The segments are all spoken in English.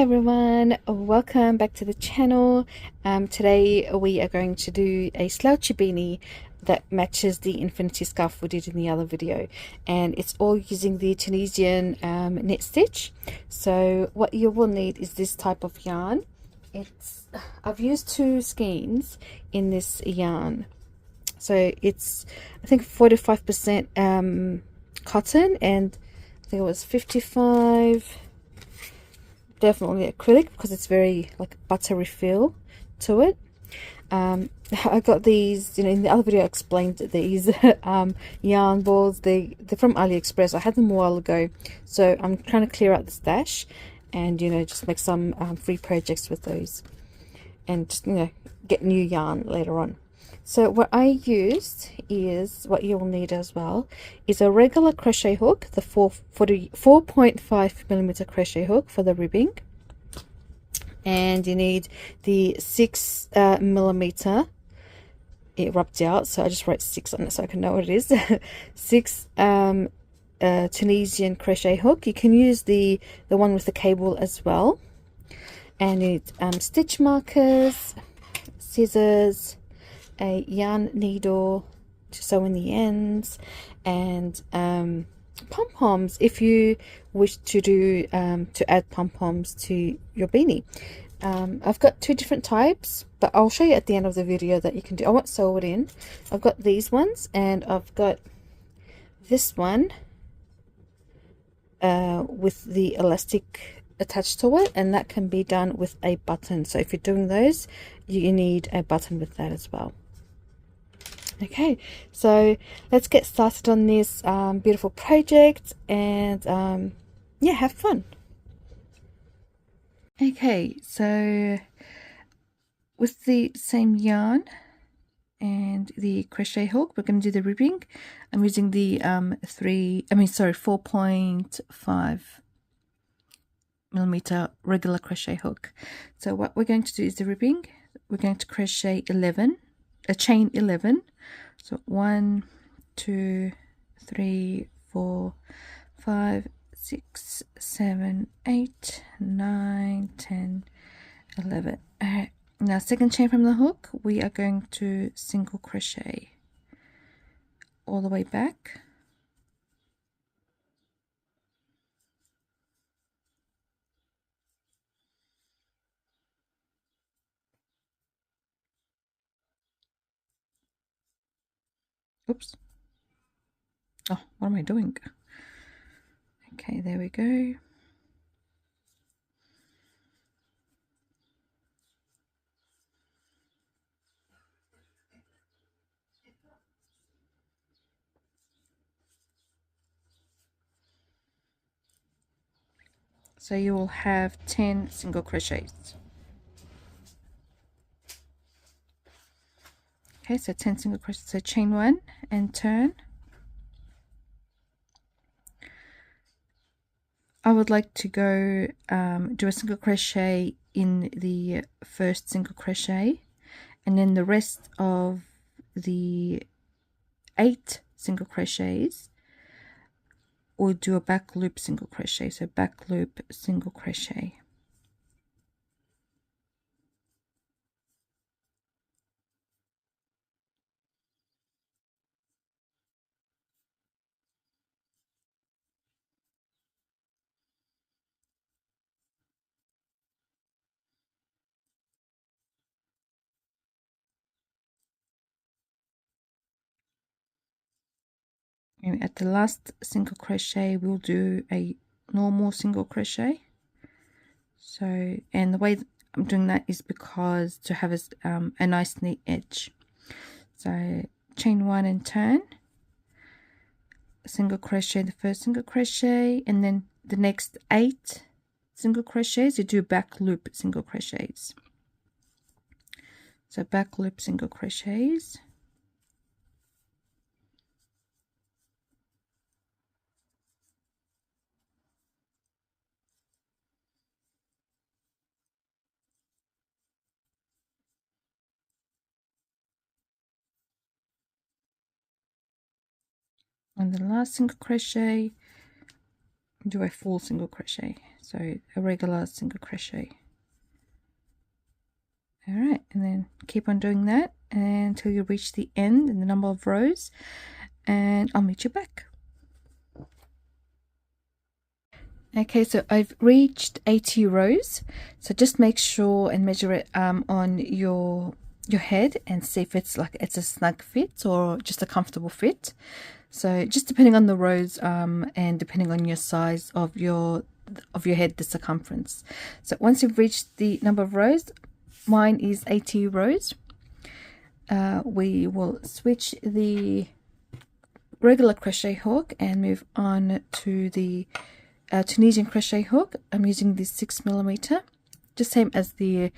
everyone, welcome back to the channel. Today we are going to do a slouchy beanie that matches the infinity scarf we did in the other video, and it's all using the Tunisian knit stitch. So what you will need is this type of yarn. I've used 2 skeins in this yarn, so it's I think 45% cotton, and I think it was 55 definitely acrylic, because it's very like buttery feel to it. I got these, in the other video I explained these yarn balls. They're from AliExpress. I had them a while ago, so I'm trying to clear out the stash and just make some free projects with those, and just get new yarn later on. So what I used is, what you'll need as well, is a regular crochet hook, the 4.5mm crochet hook for the ribbing, and you need the 6mm. It rubbed out, so I just wrote 6 on it so I can know what it is. 6 Tunisian crochet hook. You can use the one with the cable as well, and you need stitch markers, scissors, a yarn needle to sew in the ends, and pom-poms if you wish to do to add pom-poms to your beanie. I've got 2 different types, but I'll show you at the end of the video that you can do. I won't sew it in. I've got these ones, and I've got this one with the elastic attached to it, and that can be done with a button. So if you're doing those, you need a button with that as well. Okay, so let's get started on this beautiful project, and yeah, have fun. Okay, so with the same yarn and the crochet hook, we're going to do the ribbing. I'm using the 4.5mm regular crochet hook. So what we're going to do is the ribbing. We're going to crochet 11, chain 11. So 1, 2, 3, 4, 5, 6, 7, 8, 9, 10, 11. Alright, now second chain from the hook, we are going to single crochet all the way back. Oops. Oh, what am I doing? Okay, there we go. So you will have 10 single crochets. Okay, so 10 single crochets. So chain 1 and turn. I would like to go do a single crochet in the first single crochet, and then the rest of the 8 single crochets we'll do a back loop single crochet. So back loop single crochet. And at the last single crochet we'll do a normal single crochet. So, and the way I'm doing that is because to have a nice neat edge. So chain 1 and turn, single crochet the first single crochet, and then the next 8 single crochets you do back loop single crochets. So back loop single crochets. And the last single crochet, do a full single crochet. so a regular single crochet. All right, and then keep on doing that until you reach the end and the number of rows, and I'll meet you back. Okay, so I've reached 80 rows, so just make sure and measure it on your head and see if it's a snug fit or just a comfortable fit. So just depending on the rows and depending on your size of your head, the circumference. So once you've reached the number of rows, mine is 80 rows, we will switch the regular crochet hook and move on to the Tunisian crochet hook. I'm using this 6mm, just same as the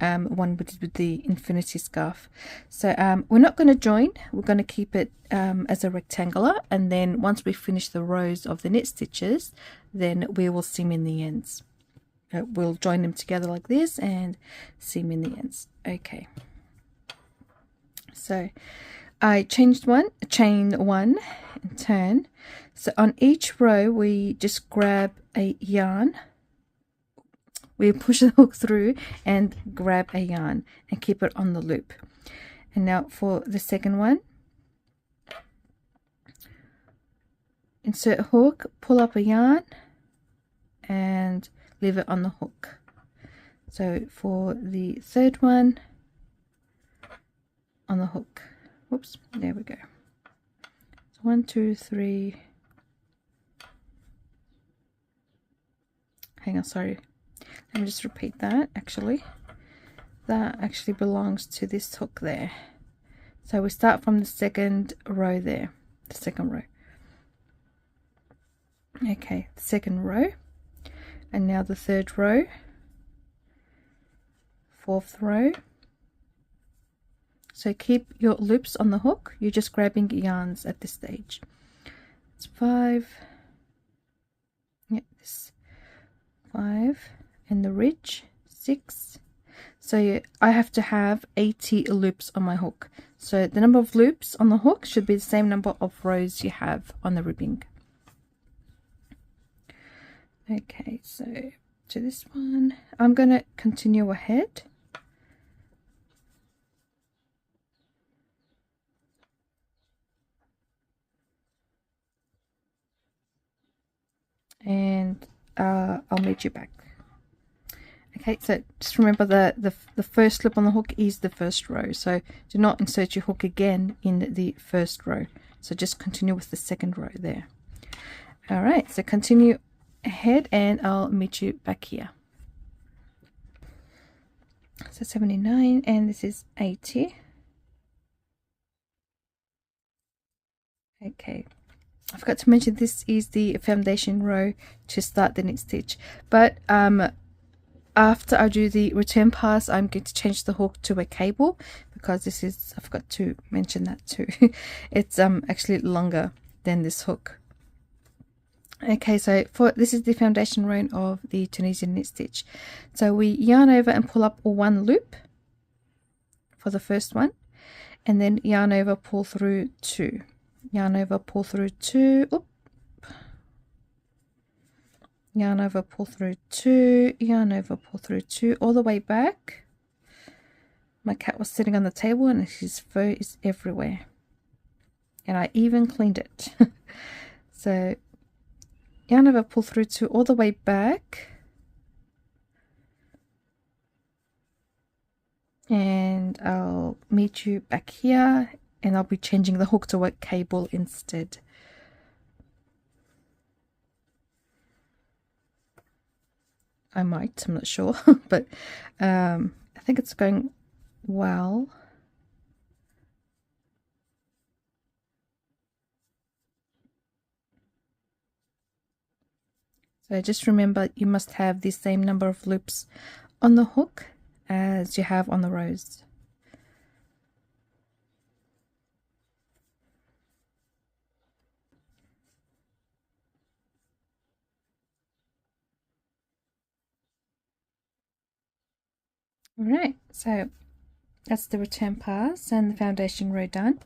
one we did with the infinity scarf. So we're not going to join, we're going to keep it as a rectangular, and then once we finish the rows of the knit stitches, then we will seam in the ends. We'll join them together like this and seam in the ends. Okay, so I chain one and turn. So on each row we just grab a yarn, we push the hook through and grab a yarn and keep it on the loop. And now for the second one, insert a hook, pull up a yarn and leave it on the hook. So for the third one, on the hook. Whoops, there we go. So 1, 2, 3. Hang on, sorry. Let me just repeat that. That actually belongs to this hook there. So we start from the second row there, the second row. Okay, the second row. And now the third row, fourth row. So keep your loops on the hook, you're just grabbing yarns at this stage. It's 5, yeah, this 5, and the ridge 6. So I have to have 80 loops on my hook. So the number of loops on the hook should be the same number of rows you have on the ribbing. Okay, so to this one, I'm going to continue ahead. And I'll meet you back. Okay, so just remember the first loop on the hook is the first row, so do not insert your hook again in the first row. So just continue with the second row there. All right, so continue ahead and I'll meet you back here. So 79 and this is 80. Okay, I forgot to mention this is the foundation row to start the knit stitch, but after I do the return pass, I'm going to change the hook to a cable because this is, I forgot to mention that too. It's actually longer than this hook. Okay, so this is the foundation row of the Tunisian knit stitch. So we yarn over and pull up one loop for the first one, and then yarn over, pull through 2. Yarn over, pull through 2. Oop. Yarn over, pull through 2. Yarn over, pull through 2, all the way back. My cat was sitting on the table and his fur is everywhere, and I even cleaned it. So yarn over, pull through 2 all the way back, and I'll meet you back here, and I'll be changing the hook to a cable instead. I might, I'm not sure, but I think it's going well. So just remember, you must have the same number of loops on the hook as you have on the rows. Alright, so that's the return pass and the foundation row done.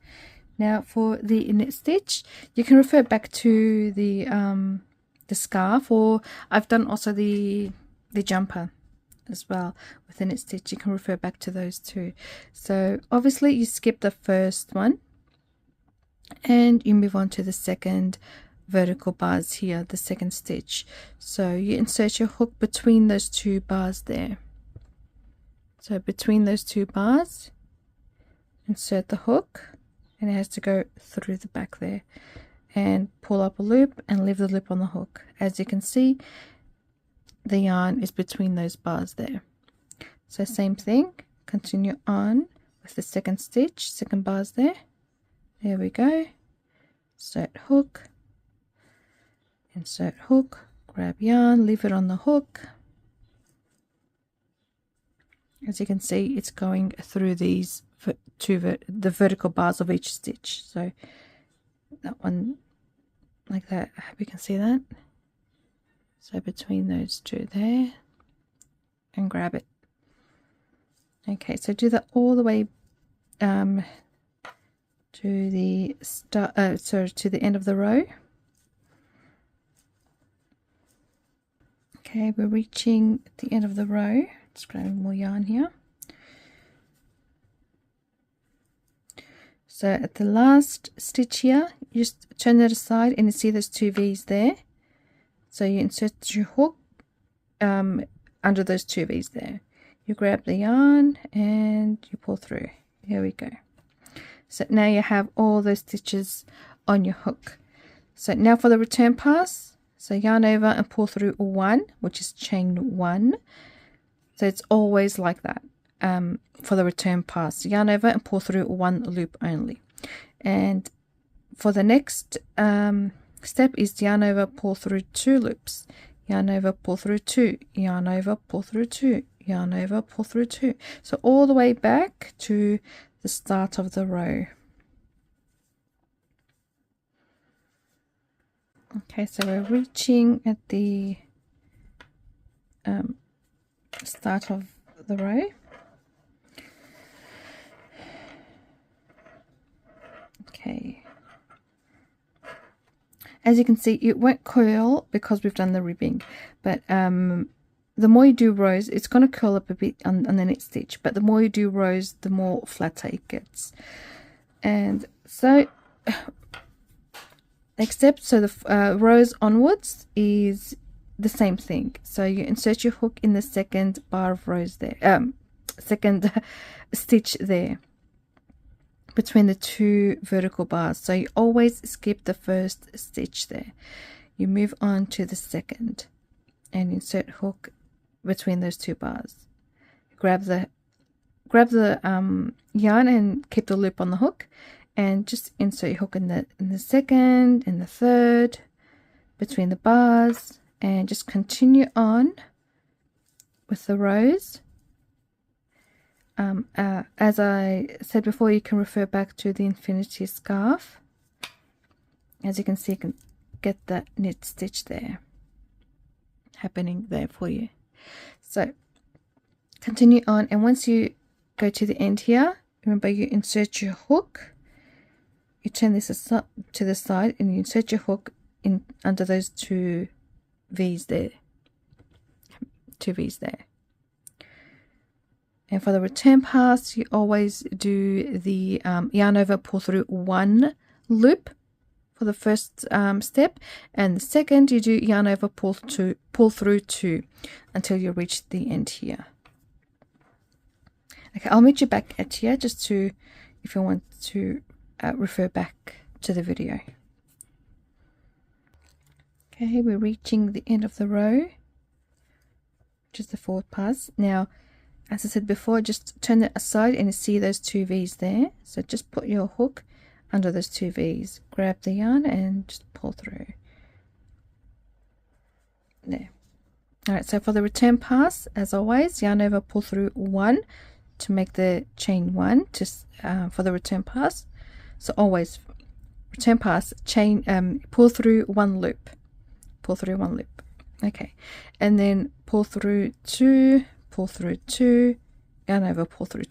Now for the knit stitch, you can refer back to the scarf, or I've done also the jumper as well with a knit stitch. You can refer back to those two. So obviously you skip the first one and you move on to the second vertical bars here, the second stitch. So you insert your hook between those two bars there. So between those two bars, insert the hook, and it has to go through the back there, and pull up a loop and leave the loop on the hook. As you can see, the yarn is between those bars there. So same thing, continue on with the second stitch, second bars there. There we go. Insert hook, grab yarn, leave it on the hook. As you can see, it's going through these the vertical bars of each stitch. So that one like that, I hope you can see that. So between those two there, and grab it. Okay, so do that all the way to the to the end of the row. Okay, we're reaching the end of the row. Just grabbing more yarn here. So at the last stitch here, you just turn it aside and you see those two V's there. So you insert your hook under those two V's there. You grab the yarn and you pull through. Here we go. So now you have all those stitches on your hook. So now for the return pass, so yarn over and pull through one, which is chain one. So it's always like that for the return pass. Yarn over and pull through one loop only. And for the next step is yarn over, pull through two loops. Yarn over, pull through two. Yarn over, pull through two. Yarn over, pull through two. So all the way back to the start of the row. Okay, so we're reaching at the start of the row. Okay, as you can see, it won't curl because we've done the ribbing, but the more you do rows, it's going to curl up a bit on the next stitch, but the more you do rows, the more flatter it gets. And so except so the rows onwards is the same thing. So you insert your hook in the second bar of rows there, second stitch there between the two vertical bars. So you always skip the first stitch there. You move on to the second and insert hook between those two bars. Grab the yarn and keep the loop on the hook, and just insert your hook in the second, in the third, between the bars, and just continue on with the rows. As I said before, you can refer back to the infinity scarf. As you can see, you can get that knit stitch there happening there for you. So continue on, and once you go to the end here, remember you insert your hook, you turn this to the side, and you insert your hook in under those two V's there, and for the return pass, you always do the yarn over, pull through one loop for the first step, and the second you do yarn over, pull through two until you reach the end here. Okay, I'll meet you back at here just to, if you want to refer back to the video. Okay, we're reaching the end of the row, which is the forward pass. Now, as I said before, just turn it aside and you see those two V's there. So just put your hook under those two V's, grab the yarn and just pull through there. All right, so for the return pass, as always, yarn over, pull through one to make the chain one for the return pass. So always return pass, chain, pull through one loop, okay, and then pull through two, yarn over, pull through two, yarn over, pull through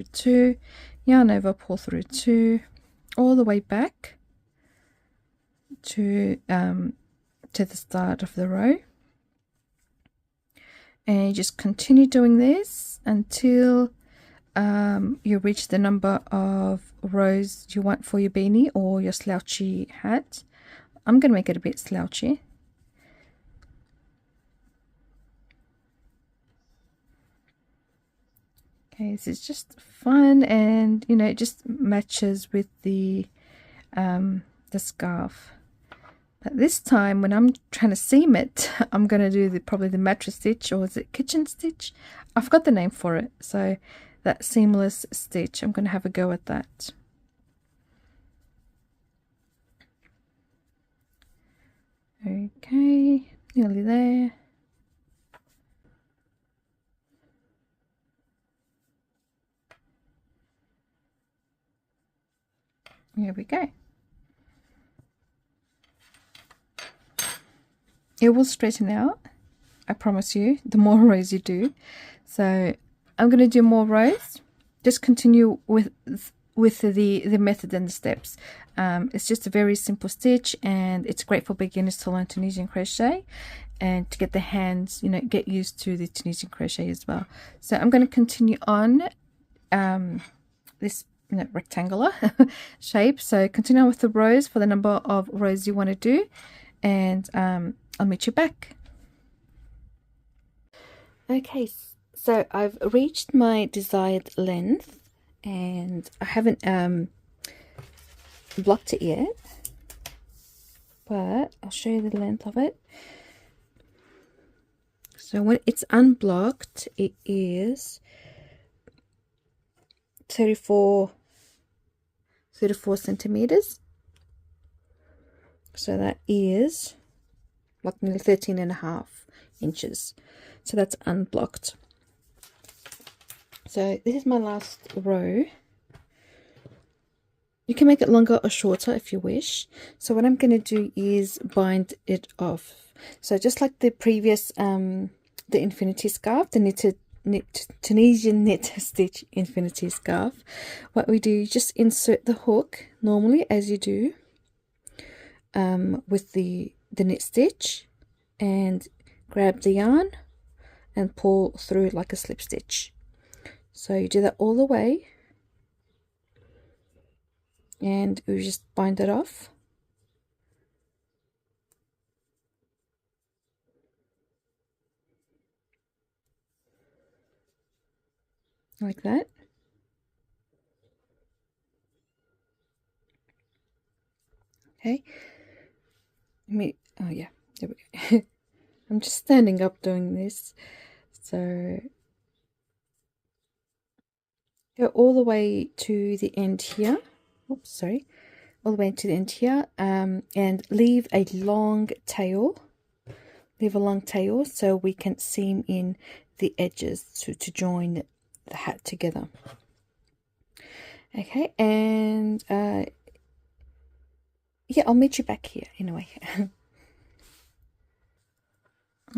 two, yarn over, pull through two, all the way back to to the start of the row, and you just continue doing this until you reach the number of rows you want for your beanie or your slouchy hat. I'm going to make it a bit slouchy. Okay, this is just fun, and you know, it just matches with the scarf. But this time when I'm trying to seam it, I'm going to do probably the mattress stitch, or is it kitchen stitch? I forgot the name for it. So that seamless stitch, I'm going to have a go at that. Okay, nearly there. Here we go. It will straighten out, I promise you, the more rows you do. So I'm going to do more rows. Just continue with the method and the steps. It's just a very simple stitch, and it's great for beginners to learn Tunisian crochet and to get the hands, you know, get used to the Tunisian crochet as well. So I'm going to continue on this rectangular shape. So continue on with the rows for the number of rows you want to do, and I'll meet you back. Okay, so I've reached my desired length, and I haven't blocked it yet, but I'll show you the length of it. So when it's unblocked, it is 34 centimeters. So that is like nearly 13.5 inches. So that's unblocked. So this is my last row. You can make it longer or shorter if you wish. So what I'm going to do is bind it off. So just like the previous the infinity scarf, the Tunisian knit stitch infinity scarf, what we do is just insert the hook normally as you do with the knit stitch, and grab the yarn and pull through like a slip stitch. So you do that all the way, and we just bind it off like that. Okay, oh yeah, there we go. I'm just standing up doing this. So go all the way to the end here. Oops, sorry. All the way to the end here, and leave a long tail. Leave a long tail so we can seam in the edges to join the hat together. Okay, and yeah, I'll meet you back here anyway.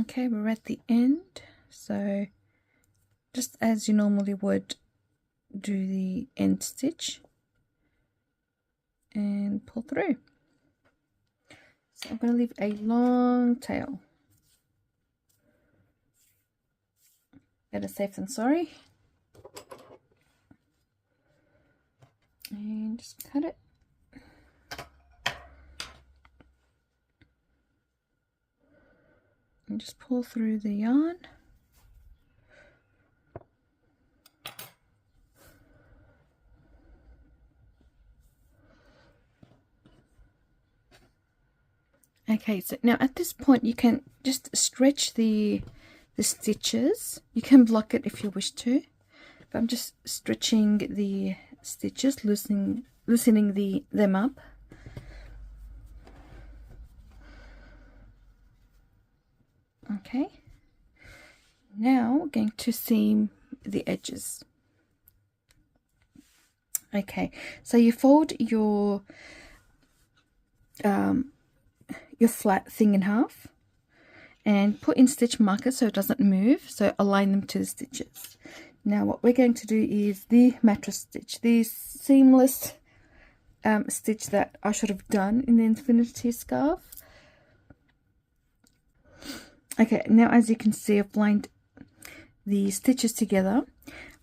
Okay, we're at the end. So just as you normally would, do the end stitch and pull through. So I'm going to leave a long tail. Better safe than sorry. And just cut it. And just pull through the yarn. Okay, so now at this point you can just stretch the stitches. You can block it if you wish to, but I'm just stretching the stitches, loosening them up. Okay, now we're going to seam the edges. Okay, so you fold your flat thing in half and put in stitch markers so it doesn't move, so align them to the stitches. Now what we're going to do is the mattress stitch, the seamless stitch that I should have done in the infinity scarf. Okay, now as you can see, I've lined the stitches together.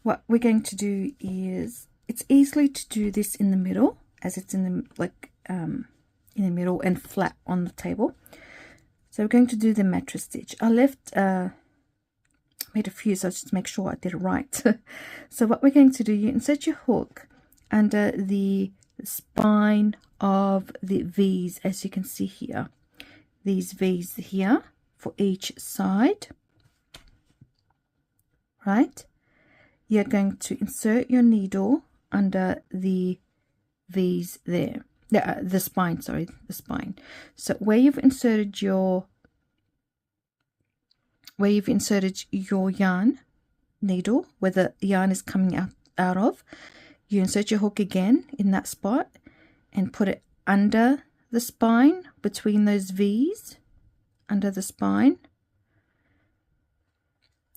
What we're going to do is, it's easily to do this in the middle, as it's in the in the middle and flat on the table. So we're going to do the mattress stitch. I left made a few, so just to make sure I did it right. So what we're going to do, you insert your hook under the spine of the V's, as you can see here. These V's here for each side, right? You're going to insert your needle under the V's there. The spine, sorry, the spine. So where you've inserted your yarn needle, where the yarn is coming out of, you insert your hook again in that spot and put it under the spine, between those V's, under the spine,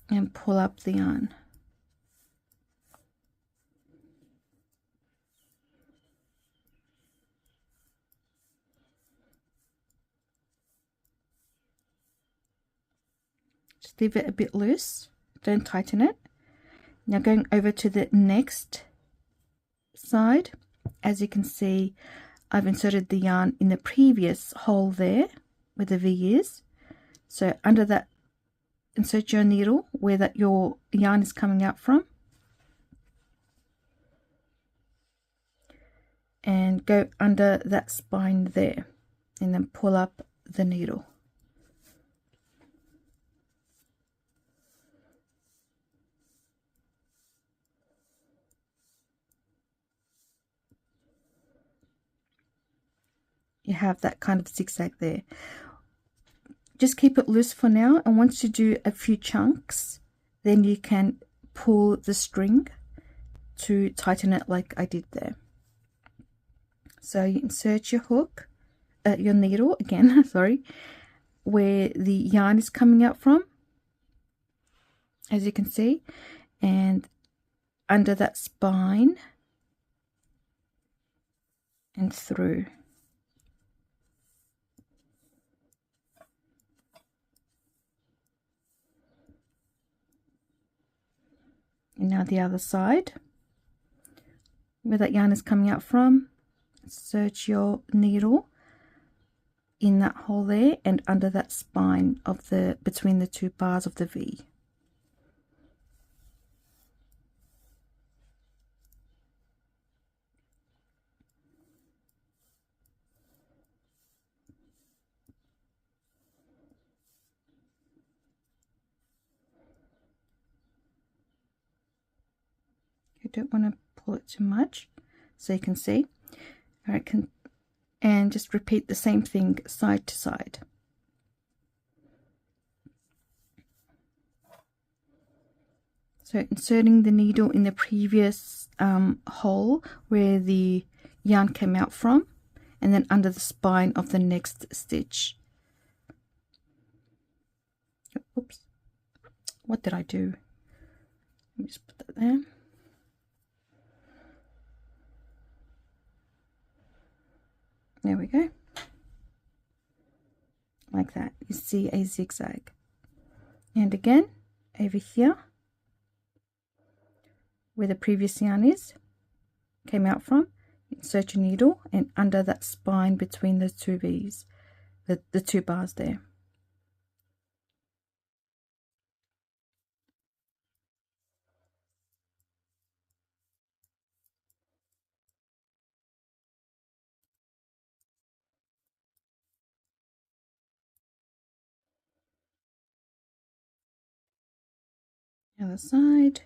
and pull up the yarn. Just leave it a bit loose, don't tighten it. Now going over to the next side, as you can see, I've inserted the yarn in the previous hole there where the V is. So under that, insert your needle where your yarn is coming out from, and go under that spine there, and then pull up the needle. You have that kind of zigzag there. Just keep it loose for now, and once you do a few chunks, then you can pull the string to tighten it like I did there. So you insert your hook, your needle again, sorry, where the yarn is coming out from, as you can see, and under that spine and through. And now the other side, where that yarn is coming out from, insert your needle in that hole there and under that spine of between the two bars of the V. You don't want to pull it too much, so you can see. All right, and just repeat the same thing side to side. So inserting the needle in the previous hole where the yarn came out from, and then under the spine of the next stitch. Oops, what did I do? Let me just put that there. There we go. Like that. You see a zigzag. And again, over here, where the previous yarn came out from, insert your needle and under that spine between the two V's, the two bars there. Other side.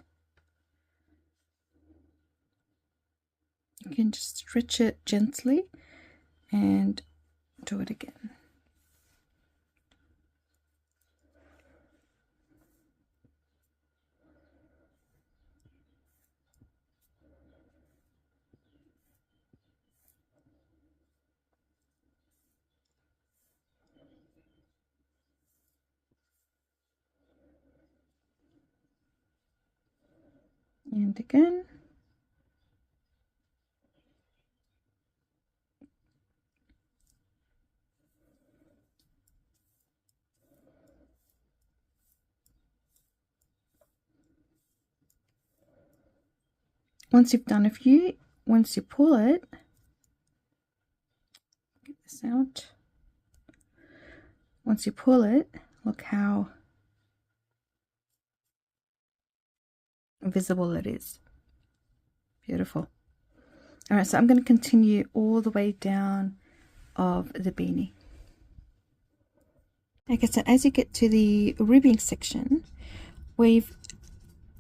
You can just stretch it gently and do it again. And again. once you've done a few, once you pull it, get this out. Once you pull it, look how visible it is. Beautiful. All right, so I'm going to continue all the way down of the beanie. Okay, so as you get to the ribbing section, we've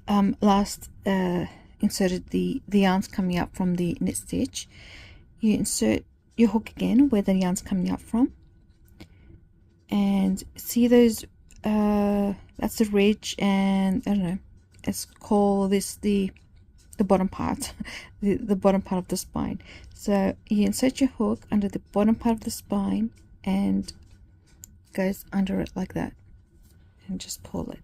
last inserted the yarns coming up from the knit stitch. You insert your hook again where the yarn's coming up from, and see those that's the ridge, and I don't know, let's call this the bottom part, the bottom part of the spine. So you insert your hook under the bottom part of the spine and goes under it like that, and just pull it.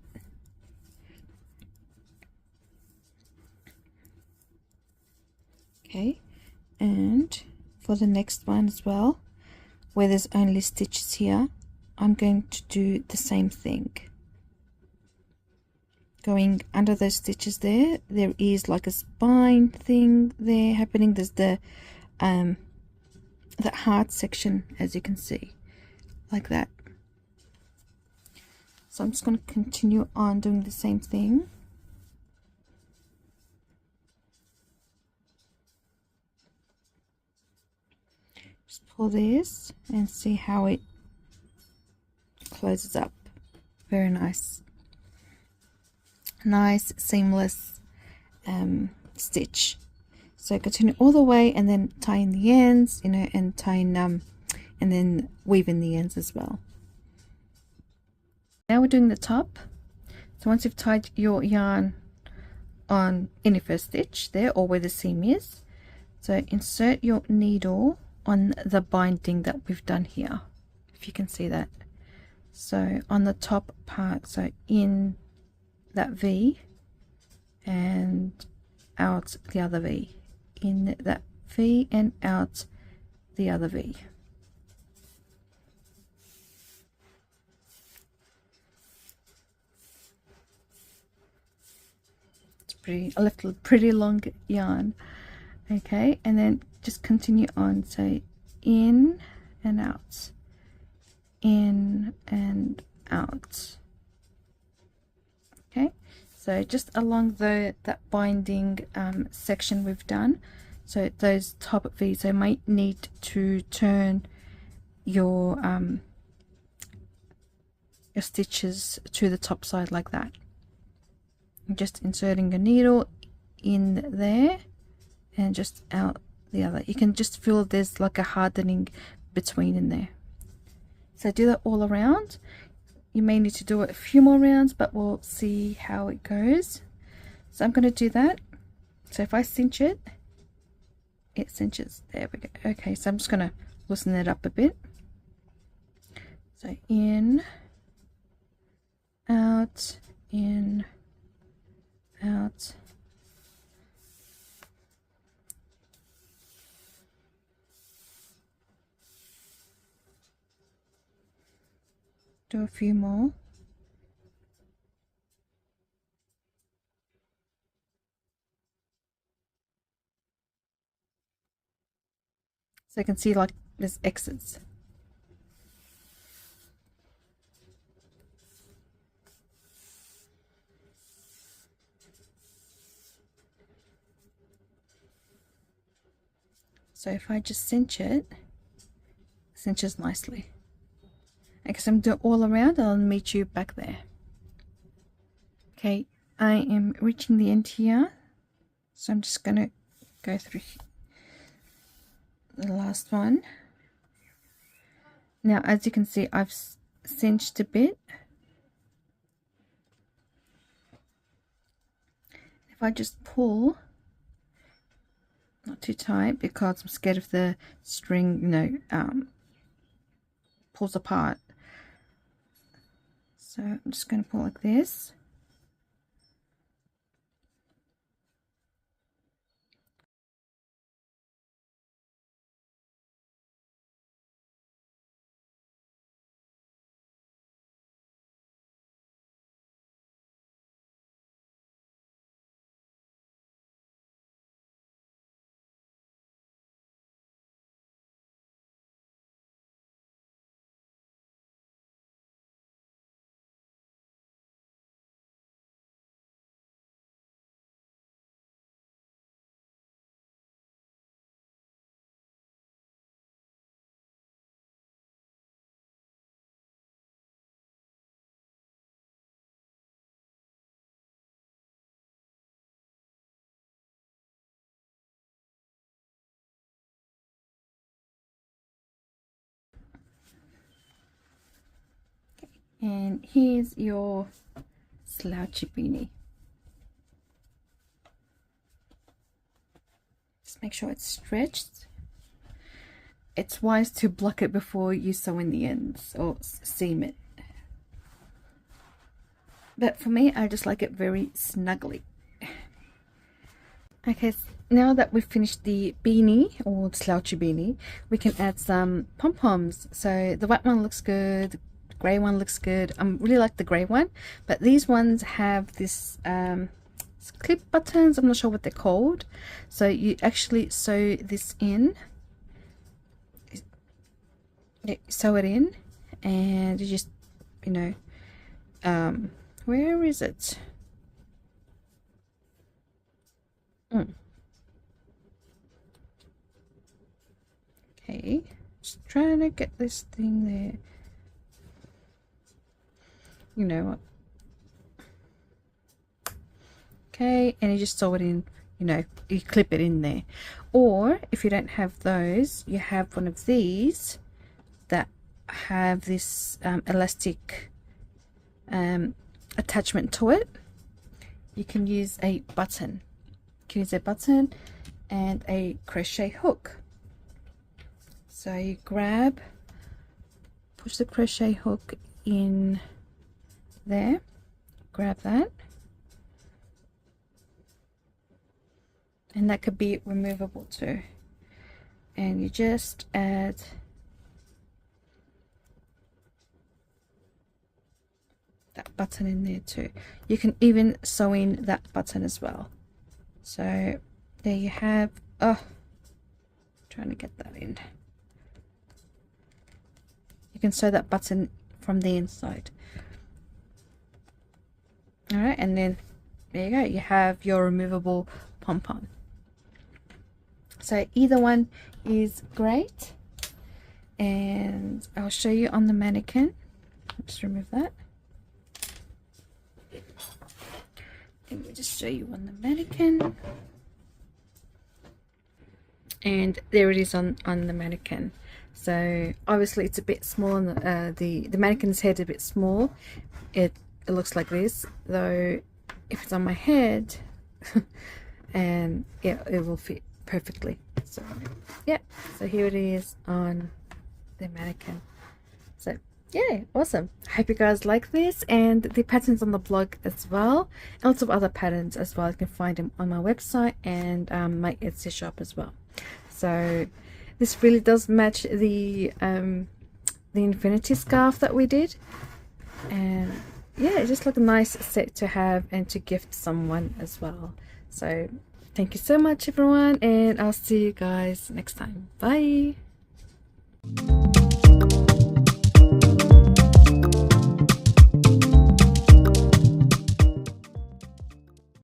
Okay, and for the next one as well, where there's only stitches here, I'm going to do the same thing. Going under those stitches there is like a spine thing there happening. There's the that heart section, as you can see, like that. So I'm just going to continue on doing the same thing. Just pull this and see how it closes up. Very nice. Nice seamless stitch. So continue all the way and then tie in the ends, you know, and tie in and then weave in the ends as well. Now we're doing the top. So once you've tied your yarn on any first stitch there, or where the seam is, so insert your needle on the binding that we've done here, if you can see that. So on the top part, so in that V and out the other V, in that V and out the other V. A little pretty long yarn. Okay, and then just continue on, so in and out, in and out. Okay, so just along that binding section we've done, so those top V's, so you might need to turn your stitches to the top side like that. Just inserting a needle in there and just out the other. You can just feel there's like a hardening between in there. So do that all around. You may need to do it a few more rounds, but we'll see how it goes. So I'm going to do that. So if I cinch it, it cinches. There we go. Okay, so I'm just going to loosen it up a bit. So in, out, in, out. Do a few more. So you can see like there's exits. So if I just cinch it, cinches nicely. Okay, so I'm doing all around. I'll meet you back there. Okay, I am reaching the end here, so I'm just going to go through the last one. Now, as you can see, I've cinched a bit. If I just pull, not too tight because I'm scared if the string, you know, pulls apart. So I'm just going to pull like this. And here's your slouchy beanie. Just make sure it's stretched. It's wise to block it before you sew in the ends or seam it. But for me, I just like it very snugly. Okay, so now that we've finished the beanie or the slouchy beanie, we can add some pom-poms. So the white one looks good, the grey one looks good. I really like the grey one, but these ones have this clip buttons. I'm not sure what they're called. So you actually sew this in, sew it in, and you just, you know, where is it? Okay, just trying to get this thing there. You know what? Okay, and you just sew it in, you know, you clip it in there. Or if you don't have those, you have one of these that have this elastic attachment to it. You can use a button. You can use a button and a crochet hook. So you grab, push the crochet hook in there, grab that, and that could be removable too, and you just add that button in there too. You can even sew in that button as well. So there you have, trying to get that in. You can sew that button from the inside. Alright, and then there you go, you have your removable pom-pom. So either one is great, and I'll show you on the mannequin. Just remove that. Let me just show you on the mannequin. And there it is on the mannequin. So obviously it's a bit small, and the mannequin's head is a bit small. It looks like this, though if it's on my head and yeah, it will fit perfectly. So yeah, so here it is on the mannequin. So yeah, awesome. I hope you guys like this, and the patterns on the blog as well, and lots of other patterns as well. You can find them on my website and my Etsy shop as well. So this really does match the infinity scarf that we did, and yeah, it's just like a nice set to have and to gift someone as well. So thank you so much everyone, and I'll see you guys next time. Bye.